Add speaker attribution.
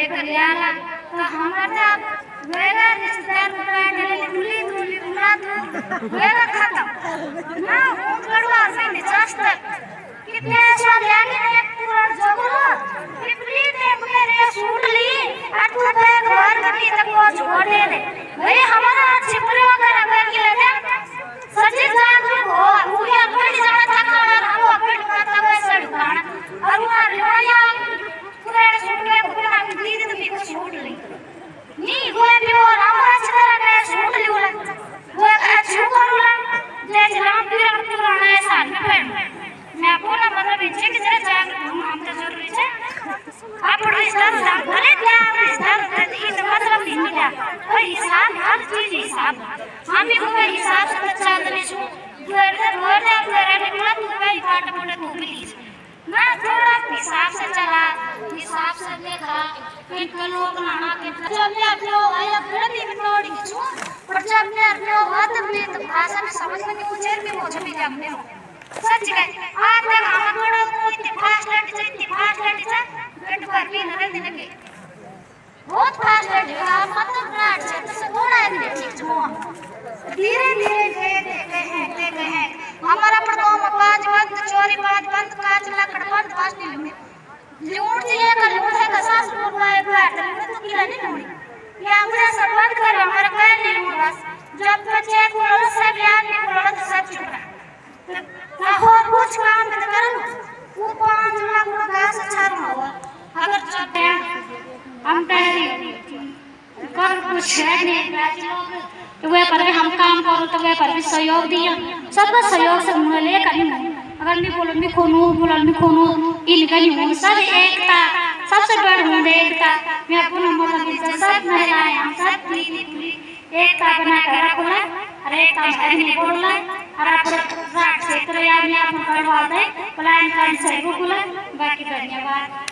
Speaker 1: लेकर आला तो हमारा मेरा रिश्तेदार बुलाने दूली दूली बुला दो मेरा खत्म ना गड़वा से निचास्त कितने स्वाद आगे एक पूरा जगरो पिपली ने मेरे सूट ली अटू पे घर गली तक को छोड़े ने भाई हमारा छिपरे वगैरह कर के ले सच्ची जान को हुआ बड़ी जाना था खाना हम अपने माता में सड़काना और वो रिवाया पूरे सूट में पूरा दीदी तो भी को सूट ली नी वो भी वो राम राजधर ने सूट ली वो अच्छू करूला जैसे राम पीर पूरा नया साल में पहन मैं बोला मतलब इच्छे कि जरा जाग हम तो जरूरी है आप पढ़ो इस्लाम दाम भले क्या इस्लाम करती है मतलब नहीं मिला और हिसाब हर चीज हिसाब हम भी कोई हिसाब से चांदनी छु घर घर निकला तू भाई काट मोटे तू मिली ना थोड़ा हिसाब से चला हिसाब से देखा पेट के लोग ना के जब मैं अपने आया फिर भी नोड़ी छु पर जब मैं अपने हाथ में तो भाषा में समझ में नहीं कुछ भी मुझे भी जमने हो सच है आज तक हम थोड़ा इतनी फास्ट लड़ जा पेट पर भी नरे दिन के बहुत फास्ट लड़ जा मतलब नाट से तो थोड़ा है ठीक छो धीरे धीरे देखते हैं हमारा पड़ो में पांच बंद चोरी पांच बंद कांच लकड़ बंद वास्ते लूट दिए का लूट है का सास लोग लाए बैठ तो किला नहीं लूटी ये अंग्रेज सब बंद कर हमारा कान नहीं लूट बस जब बच्चे को सब याद नहीं बोला तो सब चुप और कुछ काम तो करो वो 5 लाख रुपया से अच्छा हुआ अगर चलते हम टहरी कर कुछ है नहीं तो वे पर हम काम करो तो वे पर भी सहयोग दिया सबका सहयोग से मुझे ले कर अगर मैं बोलो मैं खोनू इनका नहीं हूँ सब एकता सबसे बड़ हूँ एकता मैं अपना मतलब सब महिलाएं हम सब पूरी एकता बना कर रखना अरे एकता नहीं बोलना और आप रात क्षेत्र या में आप करवा दे प्लान कर से बोला बाकी धन्यवाद।